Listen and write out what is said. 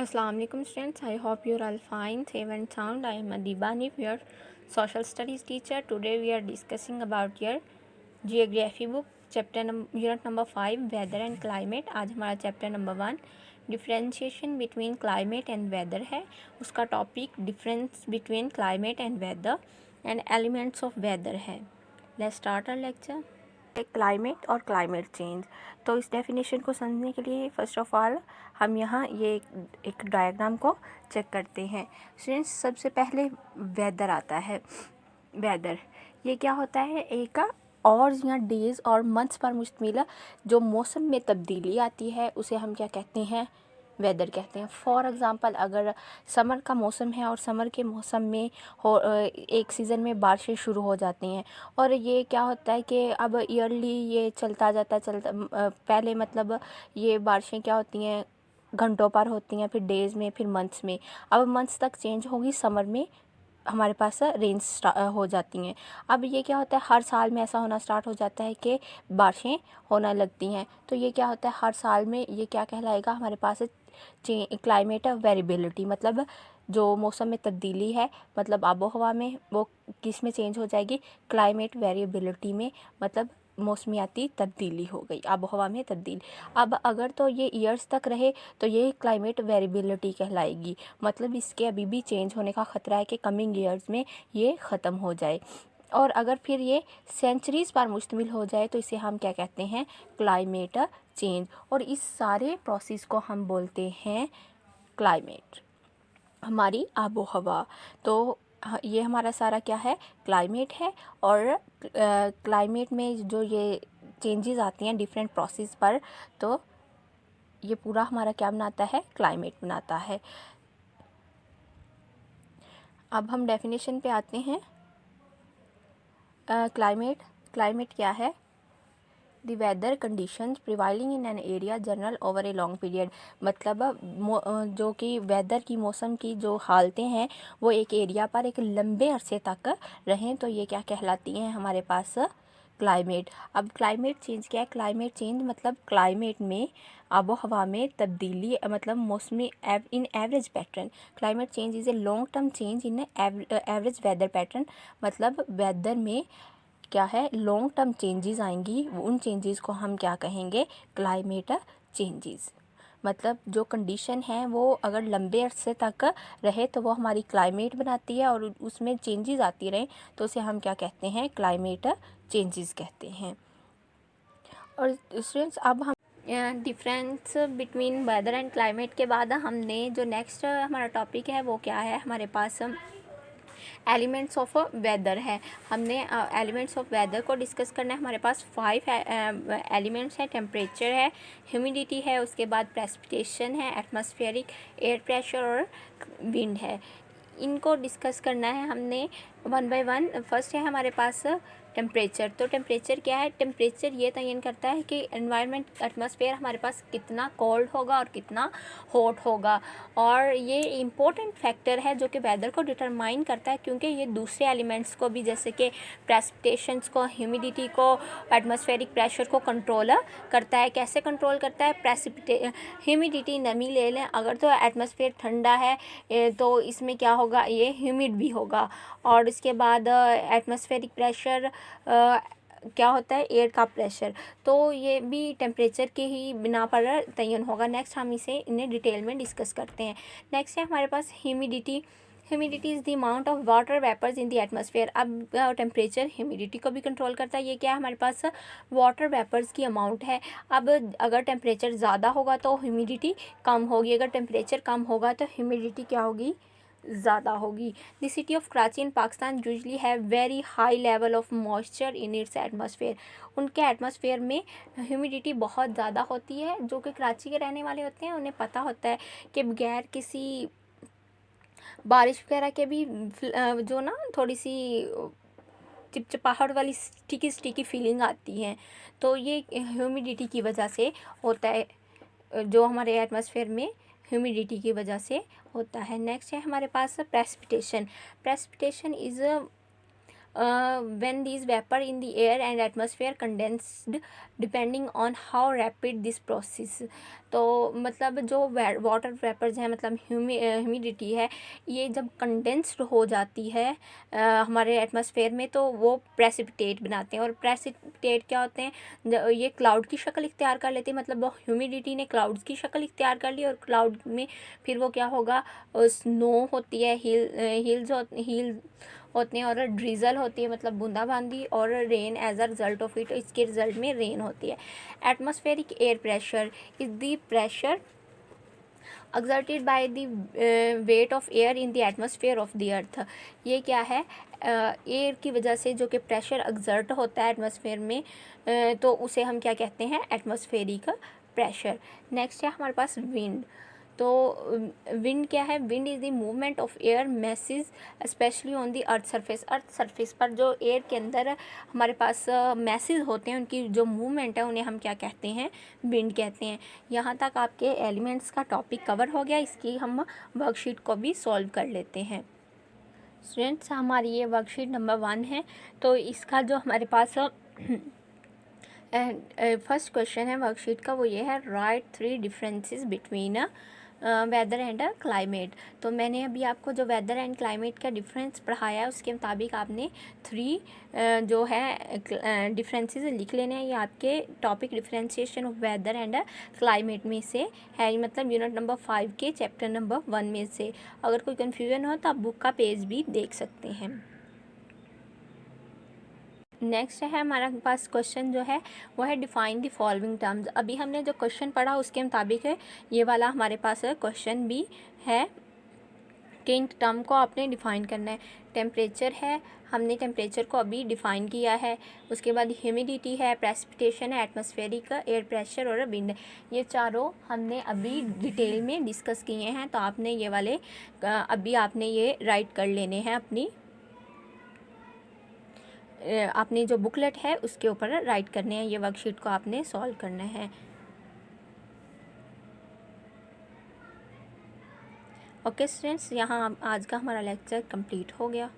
Assalamu alaikum students, I hope you are all fine, safe and sound. I am Adiba Hanif, your social studies teacher. Today we are discussing about your geography book, unit number 5, weather and climate. आज हमारा chapter number 1 differentiation between climate and weather है. उसका topic difference between climate and weather and elements of weather है. Let's start our lecture. Climate और climate change. तो इस definition को समझने के लिए फर्स्ट ऑफ ऑल हम यहाँ ये एक डायग्राम को चेक करते हैं. स्टूडेंट्स, सबसे पहले वेदर आता है. वेदर ये क्या होता है? एक और या डेज़ और मंथ्स पर मुश्तमिल जो मौसम में तब्दीली आती है उसे हम क्या कहते हैं? वेदर कहते हैं. फॉर एग्ज़ाम्पल, अगर समर का मौसम है और समर के मौसम में एक सीज़न में बारिशें शुरू हो जाती हैं और ये क्या होता है कि अब ईयरली ये चलता पहले मतलब ये बारिशें क्या होती हैं? घंटों पर होती हैं, फिर डेज़ में, फिर मंथ्स में. अब मंथ्स तक चेंज होगी. समर में हमारे पास रेंज हो जाती हैं. अब ये क्या होता है? हर साल में ऐसा होना स्टार्ट हो जाता है कि बारिशें होना लगती हैं. तो ये क्या होता है? हर साल में ये क्या कहलाएगा? हमारे पास क्लाइमेट वेरिएबिलिटी, मतलब जो मौसम में तब्दीली है, मतलब आबो हवा में, वो किस में चेंज हो जाएगी? क्लाइमेट वेरिएबिलिटी में. मतलब मौसमियाती तब्दीली हो गई, आबो हवा में तब्दीली. अब अगर तो ये ईयर्स तक रहे तो ये क्लाइमेट वेरिएबिलिटी कहलाएगी. मतलब इसके अभी भी चेंज होने का ख़तरा है कि कमिंग ईयर्स में ये ख़त्म हो जाए. और अगर फिर ये सेंचुरीज़ पर मुश्तमिल हो जाए तो इसे हम क्या कहते हैं? Climate change. और इस सारे प्रोसेस को हम बोलते हैं क्लाइमेट, हमारी आबो हवा. तो ये हमारा सारा क्या है? क्लाइमेट है. और क्लाइमेट में जो ये चेंजेस आती हैं डिफरेंट प्रोसेस पर, तो ये पूरा हमारा क्या बनाता है? क्लाइमेट बनाता है. अब हम डेफिनेशन पे आते हैं. क्लाइमेट क्या है? The weather conditions prevailing in an area general over a long period. मतलब जो कि वेदर की, मौसम की जो हालतें हैं वो एक एरिया पर एक लंबे अरसे तक रहें तो ये क्या कहलाती हैं? हमारे पास क्लाइमेट. अब क्लाइमेट चेंज क्या है? क्लाइमेट चेंज मतलब क्लाइमेट में, आबो हवा में तब्दीली, मतलब मौसमी in average pattern. Climate change is a long term change in average weather pattern. मतलब वेदर में क्या है? लॉन्ग टर्म चेंजेस आएंगी. उन चेंजेस को हम क्या कहेंगे? Climate changes. मतलब जो कंडीशन है वो अगर लंबे अरसे तक रहे तो वो हमारी क्लाइमेट बनाती है, और उसमें चेंजेस आती रहें तो उसे हम क्या कहते हैं? क्लाइमेट चेंजेस कहते हैं. और स्टूडेंट्स, अब हम difference between weather and climate के बाद हमने जो नेक्स्ट हमारा टॉपिक है वो क्या है? हमारे पास एलिमेंट्स ऑफ वेदर है. हमने एलिमेंट्स ऑफ वेदर को डिस्कस करना है. हमारे पास 5 एलिमेंट्स हैं. टेम्परेचर है, ह्यूमिडिटी है, उसके बाद प्रेसिपिटेशन है, एटमॉस्फेरिक एयर प्रेशर और विंड है. इनको डिस्कस करना है हमने वन बाय वन. फर्स्ट है हमारे पास टेम्परेचर. तो टेम्परेचर क्या है? टेम्परेचर ये तयन करता है कि एनवायरनमेंट, एटमॉस्फेयर हमारे पास कितना कोल्ड होगा और कितना हॉट होगा. और ये इम्पोर्टेंट फैक्टर है जो कि वेदर को डिटरमाइन करता है, क्योंकि ये दूसरे एलिमेंट्स को भी, जैसे कि प्रेसिपिटेशंस को, ह्यूमिडिटी को, एटमॉस्फेरिक प्रेशर को कंट्रोल करता है. कैसे कंट्रोल करता है? ह्यूमिडिटी, नमी ले लें अगर, तो एटमॉस्फेयर ठंडा है तो इसमें क्या होगा? ये ह्यूमिड भी होगा. और इसके बाद एटमॉस्फेरिक प्रेशर क्या होता है? एयर का प्रेशर. तो ये भी टेम्परेचर के ही बिना पर तयन होगा. नेक्स्ट हम इन्हें डिटेल में डिस्कस करते हैं. नेक्स्ट है हमारे पास humidity. Humidity is the amount of water vapours in the atmosphere. अब टेम्परेचर ह्यूमिडिटी को भी कंट्रोल करता है. ये क्या है? हमारे पास वाटर वेपर्स की अमाउंट है. अब अगर टेम्परेचर ज़्यादा होगा तो ह्यूमिडिटी कम होगी, अगर टेम्परेचर कम होगा तो ह्यूमिडिटी क्या होगी? ज़्यादा होगी. The city of Karachi in Pakistan usually have very high level of moisture in its atmosphere. उनके एटमॉस्फेयर में ह्यूमिडिटी बहुत ज़्यादा होती है. जो कि कराची के रहने वाले होते हैं उन्हें पता होता है कि बगैर किसी बारिश वगैरह के भी जो ना थोड़ी सी चिपचिपाहट वाली स्टिकी स्टिकी फीलिंग आती है. तो ये ह्यूमिडिटी की वजह से होता है, जो हमारे एटमॉस्फेयर में ह्यूमिडिटी की वजह से होता है. नेक्स्ट है हमारे पास precipitation. Precipitation is when these vapor in the air and atmosphere condensed depending on how rapid this process। तो मतलब जो वाटर वेपर्स हैं, मतलब ह्यूमिडिटी है, ये जब कंडेंस्ड हो जाती है हमारे एटमॉस्फेयर में, तो वो प्रेसिपिटेट बनाते हैं। और प्रेसिपिटेट क्या होते हैं, ये क्लाउड की शक्ल इख्तियार कर लेते हैं, मतलब वो ह्यूमिडिटी ने क्लाउड्स की शक्ल इख्तियार कर ली, और क्लाउड में फिर वो क्या होगा, स्नो होती है, हिल्स होते हैं, और ड्रिजल होती है, मतलब बूंदाबांदी, और rain as a result of it, इसके रिजल्ट में रेन होती है। Atmospheric air pressure is the pressure exerted by the weight of air in the atmosphere of the earth। ये क्या है, एयर की वजह से जो कि प्रेशर एक्सर्ट होता है एटमॉस्फेयर में, तो उसे हम क्या कहते हैं, एटमॉस्फेरिक प्रेशर। नेक्स्ट है हमारे पास विंड। तो विंड क्या है, wind is the movement of air message specially on the earth surface. Earth surface पर जो एयर के अंदर हमारे पास मैसेज होते हैं, उनकी जो मूवमेंट है, उन्हें हम क्या कहते हैं, विंड कहते हैं। यहाँ तक आपके एलिमेंट्स का टॉपिक कवर हो गया। इसकी हम वर्कशीट को भी सॉल्व कर लेते हैं। स्टूडेंट्स, हमारी ये वर्कशीट नंबर 1 है। तो इसका जो हमारे पास फर्स्ट क्वेश्चन है वर्कशीट का, वो ये है, write 3 differences between weather and climate. तो मैंने अभी आपको जो वेदर एंड क्लाइमेट का डिफरेंस पढ़ाया है, उसके मुताबिक आपने 3 जो है डिफरेंसेस लिख लेने हैं। ये आपके topic differentiation of weather and climate में से है, मतलब यूनिट नंबर 5 के चैप्टर नंबर 1 में से। अगर कोई कन्फ्यूजन हो तो आप बुक का पेज भी देख सकते हैं। नेक्स्ट है हमारा पास क्वेश्चन जो है वो है, डिफाइन द फॉलोइंग टर्म्स। अभी हमने जो क्वेश्चन पढ़ा उसके मुताबिक है, ये वाला हमारे पास क्वेश्चन भी है कि इन टर्म को आपने डिफ़ाइन करना है। टेम्परेचर है, हमने टेम्परेचर को अभी डिफ़ाइन किया है। उसके बाद ह्यूमिडिटी है, प्रेसिपिटेशन है, एटमॉस्फेरिक एयर प्रेशर और विंड, ये चारों हमने अभी डिटेल में डिस्कस किए हैं। तो आपने ये वाले अभी आपने ये राइट कर लेने हैं, आपने जो बुकलेट है उसके ऊपर राइट करने हैं। ये वर्कशीट को आपने सॉल्व करना है। ओके स्टूडेंट्स, यहाँ आज का हमारा लेक्चर कंप्लीट हो गया।